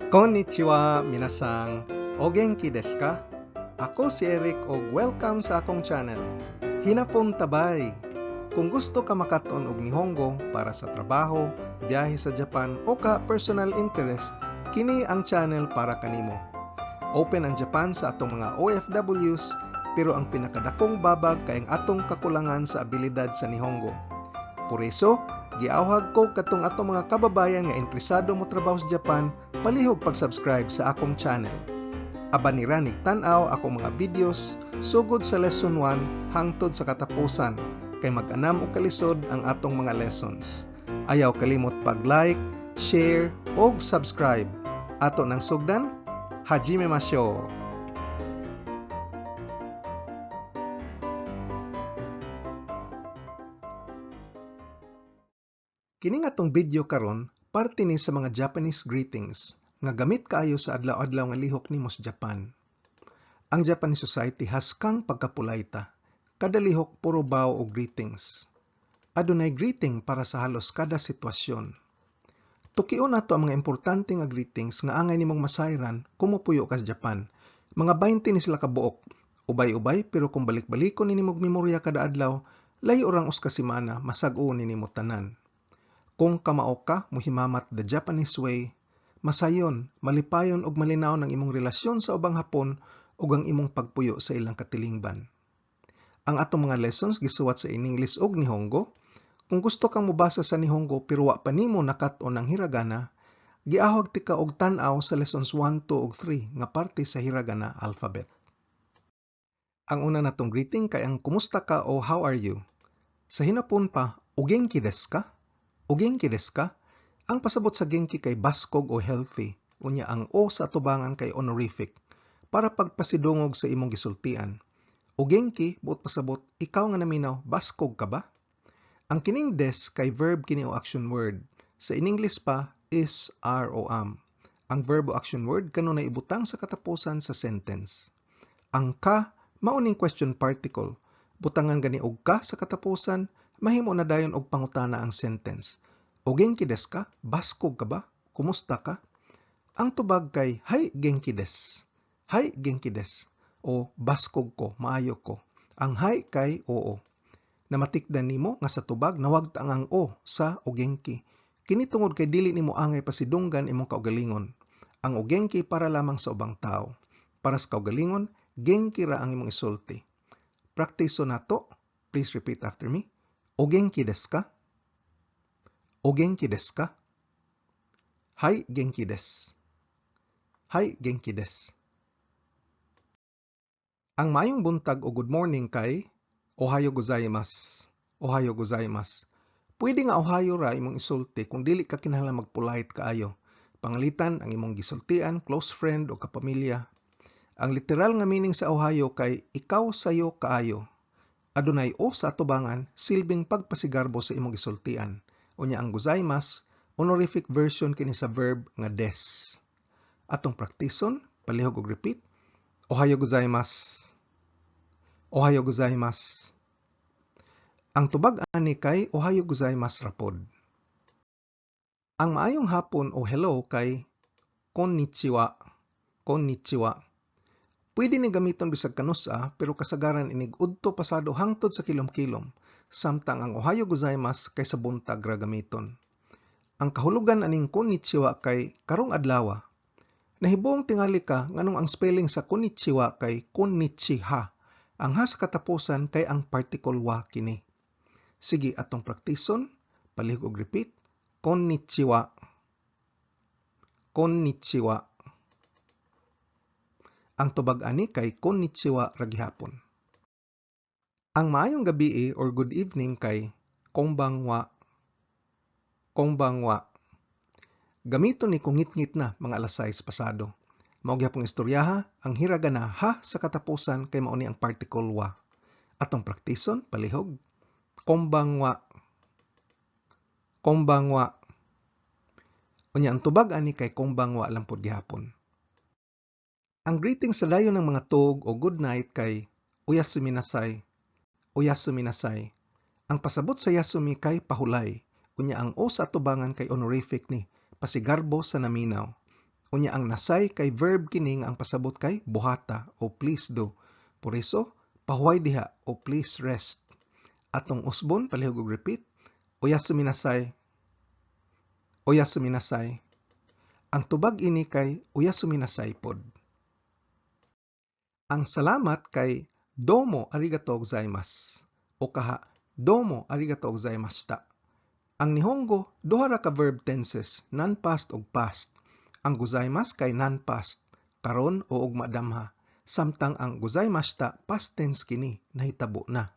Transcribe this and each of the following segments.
Konnichiwa, minasang. O genki desu ka? Ako si Eric o welcome sa akong channel. Hinapon tabay. Kung gusto ka makaton og Nihongo para sa trabaho, biyahe sa Japan o ka personal interest, kini ang channel para kanimo. Open ang Japan sa atong mga OFWs, pero ang pinakadakong babag kay ang atong kakulangan sa abilidad sa Nihongo. Por eso, giawhag ko katong atong mga kababayan nga interesado mo trabaho sa Japan, palihog pag-subscribe sa akong channel. Aban ni Ranig tan-aw akong mga videos sugod sa lesson 1 hangtod sa katapusan kay mag-anam og kalisod ang atong mga lessons. Ayaw kalimot pag-like, share ug subscribe. Ato nang sugdan, hajimemashou. Kini nga tong video karon parte ni sa mga Japanese greetings nga gamit kaayo sa adlaw-adlaw nga lihok nimo sa Japan. Ang Japanese society haskang pagkapulaita. Kada lihok puro bow o greetings. Adunay greeting para sa halos kada sitwasyon. Tukion nato ang mga importante nga greetings nga angay nimong masayran kung mopuyo ka sa Japan. Mga 20 ni sila ka buok. Ubay-ubay pero kung balik-balikon ni nimong memorya kada adlaw, layo orang us ka semana masag-o ni nimo tanan. Kung kamao ka, muhimamat the Japanese way, masayon, malipayon ug malinaw ng imong relasyon sa ubang Hapon ug ang imong pagpuyo sa ilang katilingban. Ang atong mga lessons gisuwat sa English ug Nihongo. Kung gusto kang mobasa sa Nihongo pero wa pa nimo nakat-on ang hiragana, giahog ti ka og tan-aw sa lessons 1, 2 ug 3 nga parte sa hiragana alphabet. Ang una natong greeting kay ang kumusta ka o how are you? Sa hinapon pa, o genki desu ka? O genki desu ka? Ang pasabot sa genki kay baskog o healthy. Unya ang o sa atubangan kay honorific para pagpasidungog sa imong gisultian. O genki, buot pasabot, ikaw nga naminaw, baskog ka ba? Ang kining des kay verb kini o action word. Sa in English pa, is, are o am. Ang verb o action word kanunay ibutang sa katapusan sa sentence. Ang ka, mauning question particle. Butangan gani og ka sa katapusan, mahimo na dayon og pangutana ang sentence. O genki desu ka? Baskog ka ba? Kumusta ka? Ang tubag kay hay genki desu. Hay genki desu. O baskog ko, maayo ko. Ang hay kay oo. Namatikdan nimo nga sa tubag nawagtang ang o sa o genki. Kini tungod kay dili nimo angay pasidunggan imong kaugalingon. Ang o genki para lamang sa ubang tao. Para sa kaugalingon, genki ra ang imong isulti. Praktiso nato. Please repeat after me. O genki desu ka? O genki desu ka? Hai genki desu. Hai genki desu. Ang mayong buntag o good morning kay Ohayo gozaimasu. Ohayo gozaimasu. Pwede nga ohayo ra imong isulti kung dili ka kinahanglan magpulait kaayo. Pangalitan ang imong gisultian, close friend o kapamilya. Ang literal nga meaning sa ohayo kay ikaw sayo kaayo. Adunay o sa atubangan silbing pagpasigarbo sa imong gisultian. Unya ang gozaimasu, honorific version kini sa verb nga des. Atong praktison, palihog og repeat. Ohayo gozaimasu. Ohayo gozaimasu. Ang tubag ani kay ohayo gozaimasu rapod. Ang maayong hapon o hello kay konnichiwa. Konnichiwa. Pwede ni gamiton bisag kanusa pero kasagaran inig udto pasado hangtod sa kilom-kilom. Samtang ang ohayo gozaimasu kay sa buntag ra gamiton. Ang kahulugan aning konnichiwa kay karong adlaw. Nahibuong tingali ka nganong ang spelling sa konnichiwa kay konnichiha. Ang ha sa katapusan kay ang particle wa kini. Sige atong praktison, palihog og repeat. Konnichiwa. Konnichiwa. Ang tubag ani kay konnichiwa ra gihapon. Ang maayong gabi or good evening kay konbanwa. Konbanwa. Gamiton ni kungit-ngit na mga alas 6 pasado. Mao gyapong istoryaha, ang hiragana ha sa katapusan kay mao ni ang particle wa. Atong praktison, palihog. Konbanwa. Konbanwa. Unya ang tubag ani kay konbanwa lang pud gihapon. Ang greeting sa dayon ng mga tug o good night kay oyasumi nasai. Oyasumi nasai. Ang pasabot sa yasumi kay pahulay. Unya ang o sa atubangan kay honorific ni, pasigarbo sa naminaw. Unya ang nasay kay verb kini nga ang pasabot kay buhata o please do. Por eso, pahuway diha o please rest. Atong usbon, palihog og repeat, oyasu minasai, oyasu minasai. Ang tubag ini kay oyasu minasai pod. Ang salamat kay domo arigatou gozaimasu o kaha domo arigatou gozaimashita. Ang Nihongo, duha ra ka verb tenses, non-past ug past. Ang gozaimasu kay non-past, karon o ug madamha. Samtang ang gozaimashita past tense kini, nahitabo na.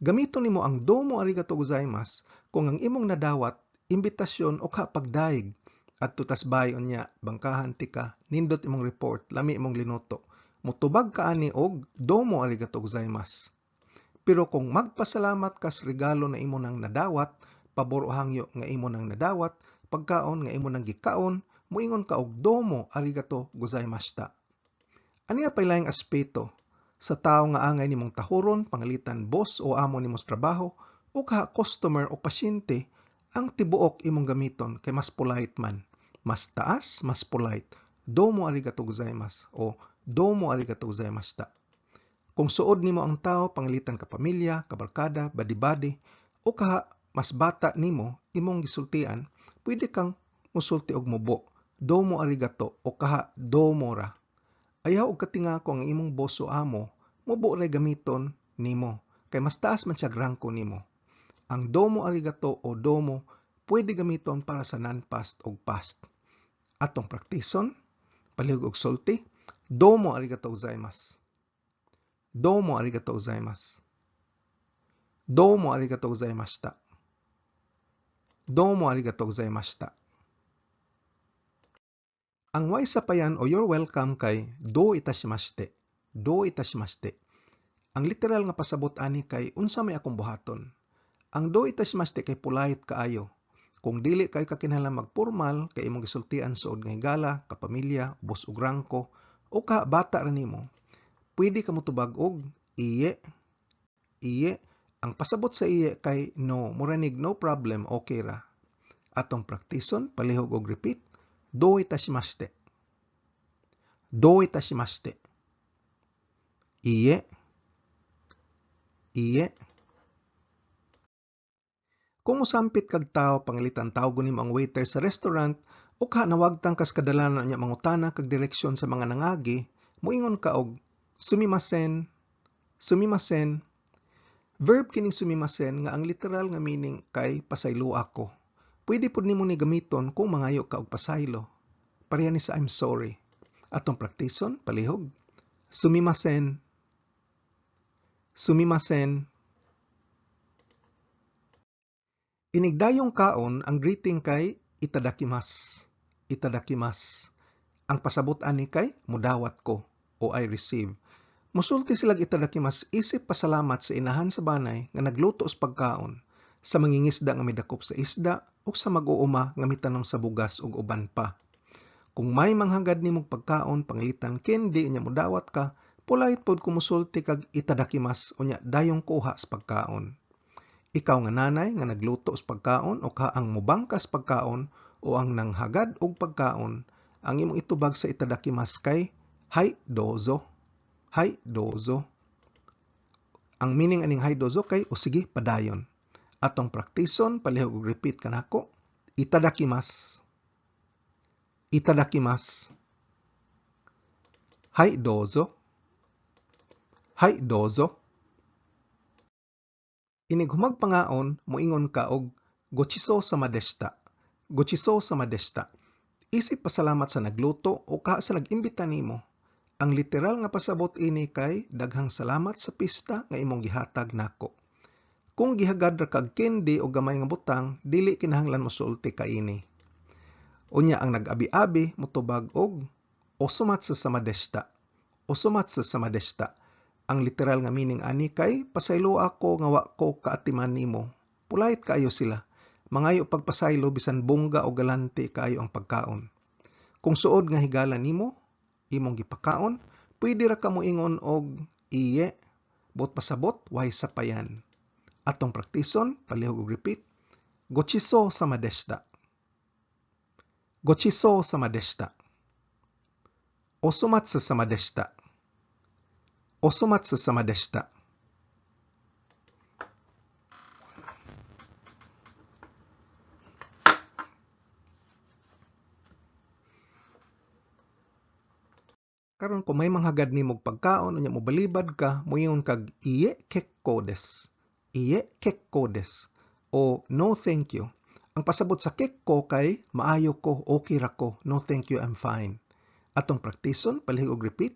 Gamiton nimo ang domo arigatou gozaimasu kung ang imong nadawat imbitasyon o pagdaig adto tas bayon niya bangkahan tika nindot imong report lami imong linuto. Mutubag ka ani og domo arigatou gozaimasu. Pero kung magpasalamat kas regalo na imo nang nadawat, pabor o hangyo nga imo nang nadawat, pagkaon nga imo nang gikaon, muingon ka og domo arigatou gozaimashita. Aniya pay laing aspeto sa tao nga angay nimong tahuron, pangalitan boss o amo nimong trabaho, o kaha customer o pasyente, ang tibuok imong gamiton kay mas polite man. Mas taas, mas polite. Domo arigatou gozaimasu o domo arigatou gozaimashita. Kung suod nimo ang tao, pangalitan ka pamilya, kabarkada, badi-badi, o kaha mas bata nimo imong gisultian, pwede kang musulti og mubo. Domo arigato o kaha domo ra. Ayaw og katinga ko ang imong boss o amo, mubo ra gamiton nimo kay mas taas man siya rangko nimo. Ang domo arigato o domo pwede gamiton para sa non-past og past. Atong praktison, palihog og sulti, domo arigatou gozaimasu. Domo arigatou gozaimasu. Domo arigatou gozaimashita. Domo arigatou gozaimashita. Ang way sapayan o you're welcome kay do itashimashite. Do itashimashite. Ang literal nga pasabot ani kay unsa may akong buhaton. Ang do itashimashite kay polite kaayo. Kung dili kay kakinahanglan magpormal kay imong gisultian suod nga higala, kapamilya, boss ug rangko o ka bata ra nimo, pwede ka motubag og iye. Iye. Ang pasabot sa iye kay no, muranig no problem, okay ra. Atong praktison, palihog og repeat, do itashimashite. Do itashimashite. Iye. Iye. Kung usampit kag tao, pangalitan tawgon nimo ang waiter sa restaurant, o ka nawagtang kas kadalanan niya mangutana kag direksyon sa mga nangagi, moingon ka og sumimasen, sumimasen. Verb kining sumimasen nga ang literal nga meaning kay pasaylo ako. Pwede pud nimo ni gamiton kung mangayo ka og pasaylo. Pareha ni sa I'm sorry. Atong praktison, palihog. Sumimasen. Sumimasen. Inigdayong kaon, ang greeting kay itadakimasu. Itadakimasu. Ang pasabot ani kay mudawat ko o I receive. Musulti silag itadakimasu isip pasalamat sa inahan sa banay nga nagluto sa pagkaon, sa mangingisda nga midakop sa isda o sa mag-uuma nga mitanom sa bugas ug uban pa. Kung may manghagad nimong pagkaon pangalitan kendi nya mudawat ka, polite pod kumusulti kag itadakimasu unya dayong kuha sa pagkaon. Ikaw nga nanay nga nagluto sa pagkaon o ka ang mubangkas pagkaon o ang nanghagad og pagkaon, ang imong itubag sa itadakimasu kay hai dozo. Hai dozo. Ang meaning aning hai dozo kay o sige padayon. Atong praktison, palihog og repeat kanako. Itadakimasu. Itadakimasu. Hai dozo. Hai dozo. Inig humagpangaon, moingon ka og gochiso samadeshita. Gochiso samadeshita. Isip pasalamat sa nagluto o ka sa nag-imbita nimo. Ang literal nga pasabot ini kay daghang salamat sa pista nga imong gihatag nako. Kung gihagad ra kag candy o gamay nga butang, dili kinahanglan mosulti ka ini. Unya ang nag-abi-abi motubag og osomatsu samadeshita. Osomatsu samadeshita. Ang literal nga meaning ani kay pasaylo ako nga wa ko kaatiman nimo. Polite kaayo sila. Mangayo pagpasaylo bisan bongga o galante kaayo ang pagkaon. Kung suod nga higala nimo, imong gipakaon, pwede ra ka moingon og iye, bot pasabot, way sapayan. Atong praktison, palihog og repeat, gochiso samadeshita. Gochiso samadeshita. Osomatsu sama deshita. Osomatsu sama deshita. Karon kung may manghagad nimo pagkaon unya mo balibad ka, moingon kag iye kekko desu. Iye kekko desu. O no thank you. Ang pasabot sa kekko kay maayo ko, okay ra ko, no thank you, I'm fine. Atong praktison, palihig og repeat.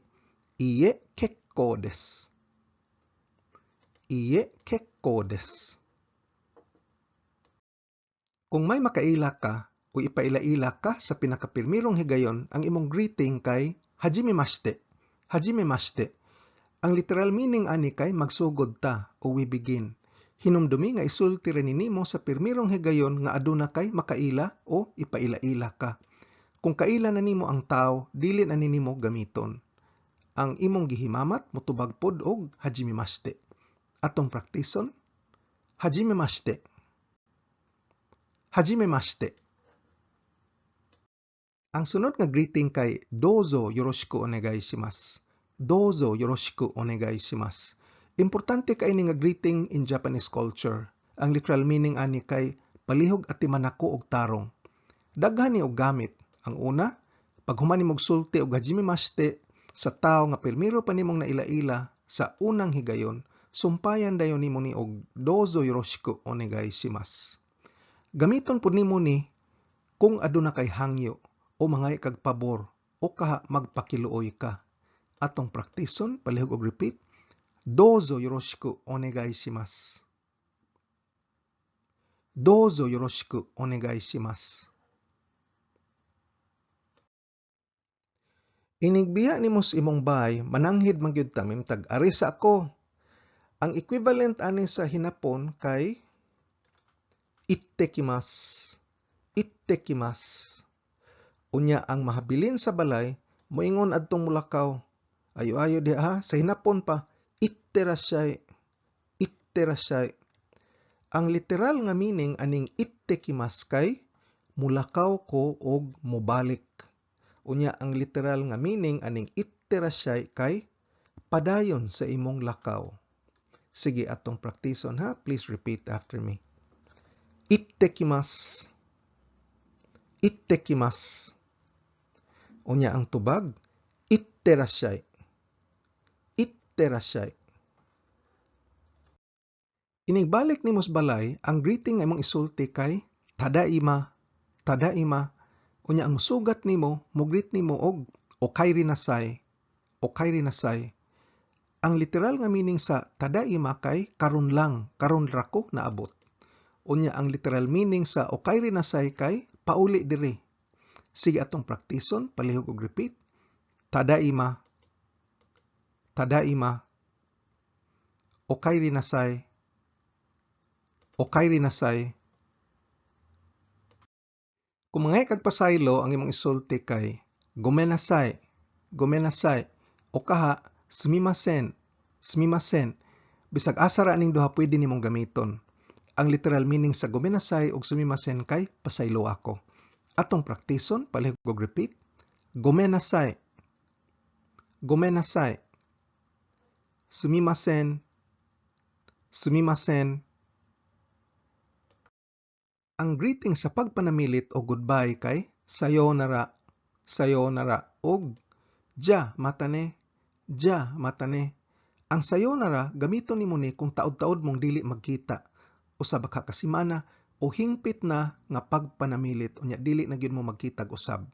Iye kekko desu. Iye kekko desu. Kung may makaila ka o ipaila-ila ka sa pinakapirmirong higayon, ang imong greeting kay hajimemashite. Hajimemashite. Ang literal meaning ani kay magsugod ta o we begin. Hinumdumi nga isulti rin nimo sa pirmirong higayon nga aduna kay makaila o ipaila-ila ka. Kung kaila na nimo ang tao, dili na nimo gamiton. Ang imong gihimamat motubag pod og hajimemashite. Atong praktison, hajimemashite. Hajimemashite. Ang sunod nga greeting kay dozo yoroshiku onegai shimasu. Dozo yoroshiku onegai shimasu. Importante kay ni nga greeting in Japanese culture. Ang literal meaning ani kay palihog at timanako og tarong. Daghan ni og gamit. Ang una, pag human nimog sulti og hajimemashite sa tao nga pirmiro pa nimong naila-ila sa unang higayon, sumpayan dayon nimo ni og dozo yoroshiku onegai shimasu. Gamiton pud nimo ni kung aduna kay hangyo o mangay kag pabor o kaha magpakiluoy ka. Atong praktison, palihog og repeat. Dozo yoroshiku onegai shimasu. Dozo yoroshiku onegai shimasu. Inigbiya nimo sa imong bahay, mananghid man gyud ta mimtag ari sa ako. Ang equivalent ani sa hinapon kay ittekimasu. Ittekimasu. Unya ang mahabilin sa balay, moingon adtong mulakaw. Ayo-ayo di ha, sa hinapon pa, itterashai. Itterashai. Ang literal nga meaning aning ittekimasu kay mulakaw ko og mobalik. Unya ang literal nga meaning aning itterashai kay padayon sa imong lakaw. Sige atong praktison ha, please repeat after me. Ittekimasu. Ittekimasu. Unya ang tubag, itterashai. Itterashai. Inigbalik nimos balay, ang greeting nga imong isulti kay tadaima. Tadaima. Unya ang sugat nimo, mugreet nimo og okairi nasai. Okairi nasai. Ang literal nga meaning sa tadaima kay karon lang, karon ra ko naabot. Unya ang literal meaning sa okairi nasai kay pauli diri. Sige atong praktison, palihog og repeat. Tadaima. Tadaima. Okairi nasai. Okairi nasai. Kung mangay kag pasaylo ang imong isulti kay gomenasai. Gomenasai. O kaha sumimasen. Sumimasen. Bisag asa ra aning duha pwede nimong gamiton. Ang literal meaning sa gomenasai ug sumimasen kay pasaylo ako. Atong praktison, palihog og repeat. Gomenasai. Gomenasai. Sumimasen. Sumimasen. Ang greeting sa pagpanamilit o goodbye kay sayonara. Sayonara og ja matane. Ja matane. Ang sayonara gamiton nimo ni kung taod-taod mong dili magkita o sa baka kasimana o hingpit na nga pagpanamilit unya dili na gyud mo magkitag usab.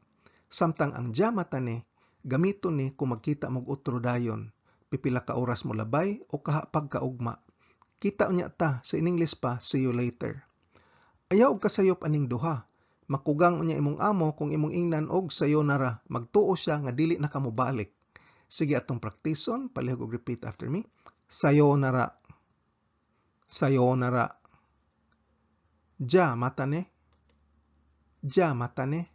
Samtang ang ja matane gamiton ni kung magkita mog utro dayon, pipila ka oras mo labay o kaha pagkaugma. Kita unya ta sa in English pa, see you later. Ayaw og kasayop aning duha. Makugang unya imong amo kung imong ingnan og sayonara, magtuo siya nga dili na kamo balik. Sige atong praktison, palihog og repeat after me. Sayonara. Sayonara. Ja matane. Ja matane.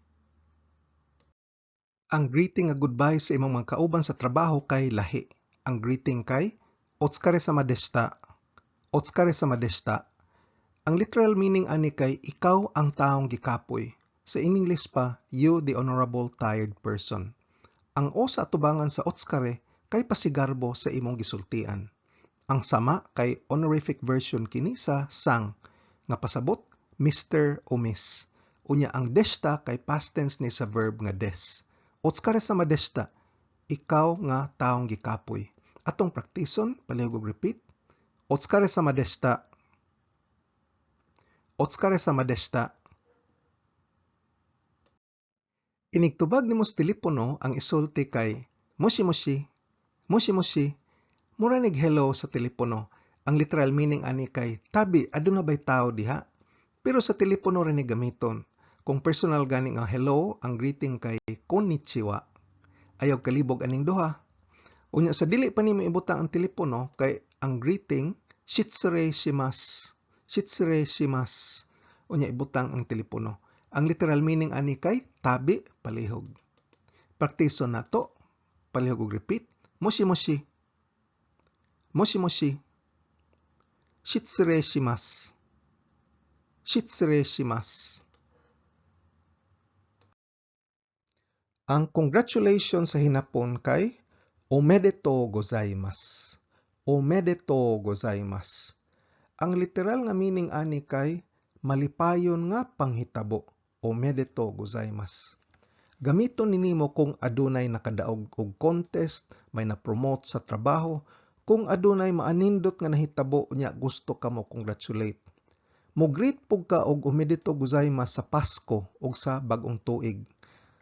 Ang greeting nga goodbye sa imong mga kauban sa trabaho kay lahi. Ang greeting kay otsukare sama deshita. Otsukare sama deshita. Ang literal meaning ani kay ikaw ang taong gikapoy. Sa in English pa, you the honorable tired person. Ang o sa atubangan sa otskare kay pasigarbo sa imong gisultian. Ang sama kay honorific version kini sa sang nga pasabot Mr. o Miss. Unya ang desta kay past tense ni sa verb nga des. Otskare sa madesta, ikaw nga taong gikapoy. Atong praktison, palihog og repeat. Otskare sa madesta. Otskare sa madesta. Inigtubag nimo sa telepono ang isulti kay moshi moshi, moshi moshi. Mura nig hello sa telepono. Ang literal meaning ani kay tabi aduna bay tao diha. Pero sa telepono rin ni gamiton. Kung personal gani nga hello, ang greeting kay konnichiwa. Ayaw kalibog aning duha. Unya sa dili pa nimo ibutang ang telepono kay ang greeting shitsure shimasu. Shitsure shimasu. Unya ibutang ang telepono. Ang literal meaning ani kay tabi palihog. Praktiso nato. Palihog og repeat. Moshi moshi. Moshi moshi. Shitsure shimasu. Shitsure shimasu. Ang congratulations sa hinapon kay omedetou gozaimasu. Omedetou gozaimasu. Ang literal nga meaning ani kay malipayon nga panghitabo. Omedetou gozaimasu. Gamiton ninimo kung adunay nakadaog og contest, may na-promote sa trabaho, kung adunay maanindot nga nahitabo nya gusto ka mo congratulate. Mo-greet pug ka og omedetou gozaimasu sa Pasko ug sa bag-ong tuig.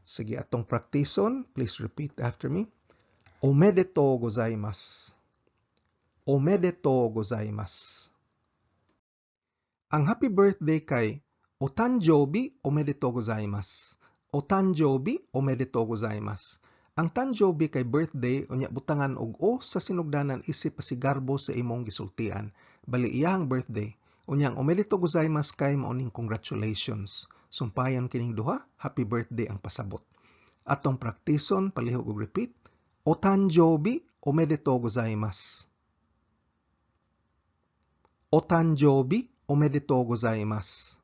Sige atong praktison, please repeat after me. Omedetou gozaimasu. Omedetou gozaimasu. Ang happy birthday kay Otanjoubi omedetou gozaimasu. Otanjoubi omedetou gozaimasu. Ang tanjoubi kay birthday unya butangan og o sa sinugdanan isip pasigarbo sa imong gisultian. Bali iyang birthday. Unyang omedetou gozaimasu kay mauning congratulations. Sumpayan kining duha, happy birthday ang pasabot. Atong praktison, palihog og repeat. Otanjoubi omedetou gozaimasu. Otanjoubi omedetou gozaimasu.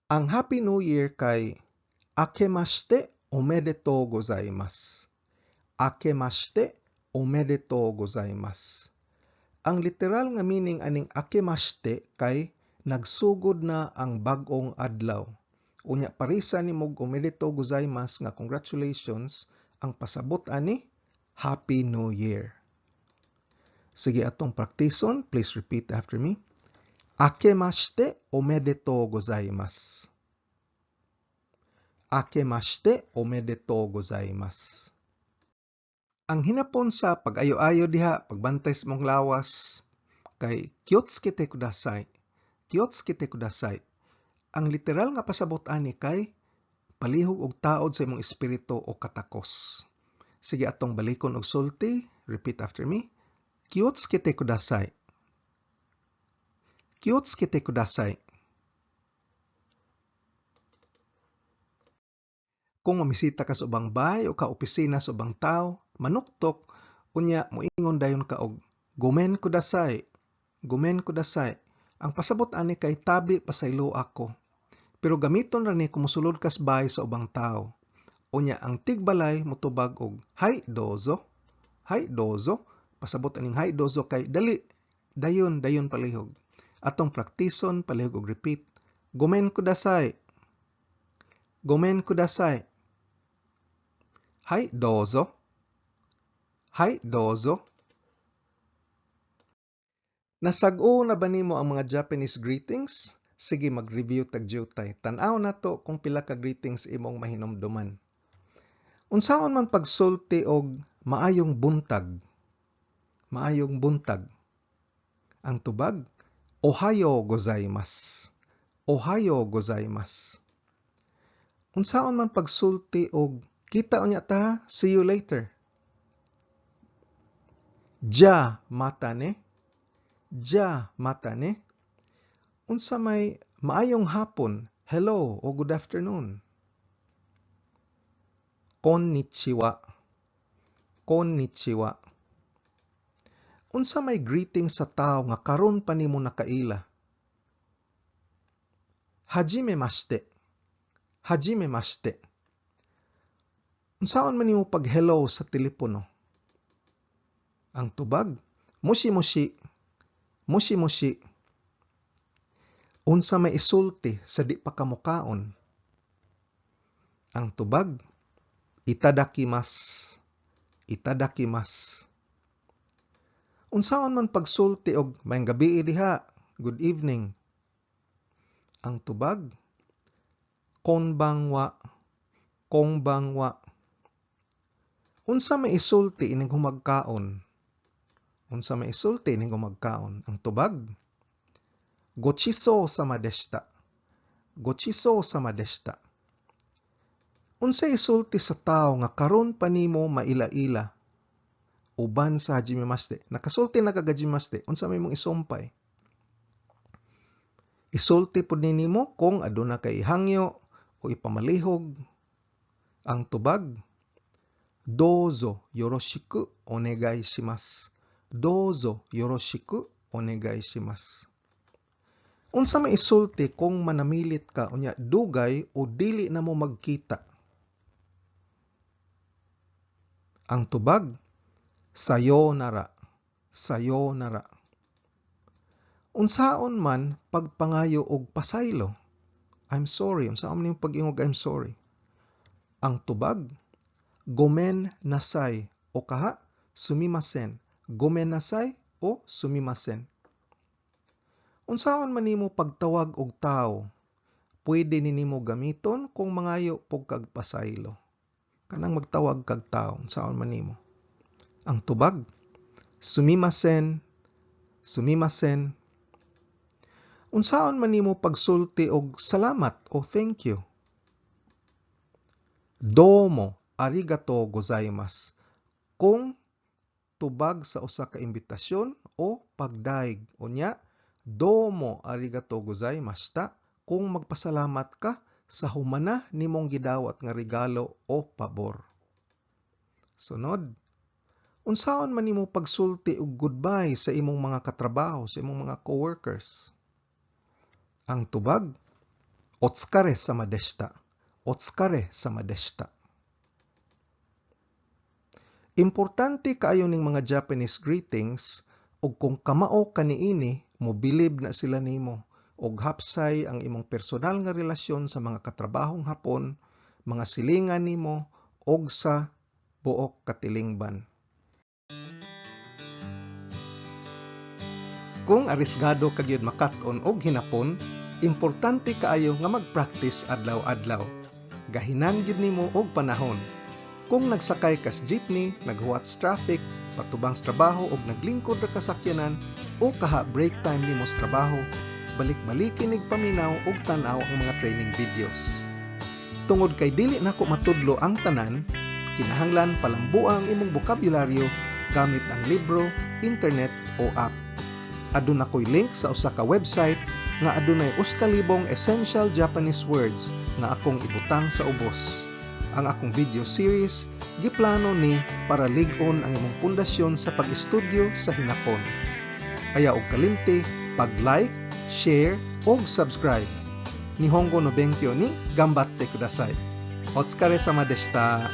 Ang Happy New Year kay Akemashite omedetou gozaimasu. Akemashite omedetou gozaimasu. Ang literal nga meaning aning akemashite kay nagsugod na ang bag-ong adlaw. Unya parisa ni mog omedetou gozaimasu nga congratulations ang pasabot ani Happy New Year. Sige atong praktison, please repeat after me. Akemashite omedetou gozaimasu. Akemashite omedetou gozaimasu. Ang hinapon sa pag-ayo-ayo diha, pagbantay sa mong lawas, kay kyotsukite kudasai. Kyotsukite kudasai. Ang literal nga pasabot ani kay palihog og taod sa imong espiritu o katakos. Sige atong balikon og sulti, repeat after me. Kyotsukite kudasai. Kyotsukite kudasai. Kung mamisita ka sa ubang bahay o ka opisina sa ubang tao, manuktok, unya moingon dayon ka og gomen kudasai. Gomen kudasai. Ang pasabot ani kay tabi pasaylo ako. Pero gamiton ra ni kumusulod kas bahay sa ubang tao. Unya ang tigbalay motubag og hai dozo. Hai dozo. Pasabot aning hai dozo kay dali. Dayon palihog. Atong praktison palihog og repeat. Gomen kudasai. Gomen kudasai. Hai dozo. Hai dozo. Nasag-o na ba nimo ang mga Japanese greetings? Sige mag-review tag jutay. Tan-aw nato kung pila ka greetings imong mahinumduman. Unsaon man pagsulti og maayong buntag. Maayong buntag. Ang tubag, Ohayo gozaimasu. Ohayo gozaimasu. Unsaon man pagsulti og kita unya ta, see you later. Ja mata ne. Ja mata ne. Unsa may maayong hapon, hello o good afternoon. Konnichiwa. Konnichiwa. Unsa may greeting sa tao nga karon pa nimo nakaila. Hajimemashite. Hajimemashite. Unsaon man nimo pag hello sa telepono? Ang tubag, moshi-moshi. Moshi-moshi. Unsa may isulti sa di pa kamukaon? Ang tubag, itadakimasu. Itadakimasu. Unsaon man pagsulti og mayang gabi diha, good evening? Ang tubag, konbanwa. Konbanwa. Unsa may isulti ining humagkaon? Unsa may isulti ining humagkaon? Ang tubag, gochiso sama deshita. Gochiso sama deshita. Unsa isulti sa tao nga karon pa nimo maila-ila? Uban sa hajimemashite. Nakasulti na kag hajimemashite. Unsa may mong isumpay? Isulti pud nimo kung aduna kay ihangyo o ipamalihog. Ang tubag, dozo yoroshiku onegai shimasu. Dozo yoroshiku onegai shimasu. Unsa may isulti kung manamilit ka unya dugay o dili na mo magkita? Ang tubag, sayonara. Sayonara. Unsaon man pagpangayo og pasaylo? I'm sorry. Unsaon man yung pag-ingog I'm sorry? Ang tubag, gomen nasai o kaha, sumimasen. Gomen nasai o sumimasen. Unsaon man nimo pagtawag og tao? Pwede nimo gamiton kung mangayo pog kag pasaylo. Kanang magtawag kag tao, unsaon man nimo? Ang tubag, sumimasen. Sumimasen. Unsaon man nimo pagsulti og salamat o thank you? Domo arigato gozaimasu. Kung tubag sa usa ka imbitasyon o pagdaig. Unya, domo arigato gozaimashita kung magpasalamat ka sa humana nimong gidawat nga regalo o pabor. Sunod, unsaon man nimo pagsulti og goodbye sa imong mga katrabaho, sa imong mga coworkers? Ang tubag, otsukare sama deshita. Otsukare sama deshita. Importante kaayo ning mga Japanese greetings ug kung kamao kaniini, mobilib na sila nimo og hapsay ang imong personal nga relasyon sa mga katrabahong hapon, mga silingan nimo og sa buok katilingban. Kung arisgado ka gyud makat-on og hinapon, importante kaayo nga mag-practice adlaw-adlaw. Gahinan gyud nimo og panahon. Kung nagsakay ka sa jeepney, naghuwat sa traffic, patubang sa trabaho og naglingkod ra ka sakyanan o kaha break time nimo sa trabaho, balik-balikin ig paminaw og tan-aw ang mga training videos. Tungod kay dili nako matudlo ang tanan, kinahanglan palambuan ang imong bokabularyo gamit ang libro, internet o app. Aduna ko'y link sa usa ka website nga adunay 8,000 essential Japanese words nga akong ibutang sa ubos. Ang akong video series giplano ni para lig-on ang imong pundasyon sa pag-estudyo sa hinapon. Ayaw og kalimti pag-like, share ug subscribe. Nihongo no benkyo ni gambatte kudasai. Otsukare sama deshita.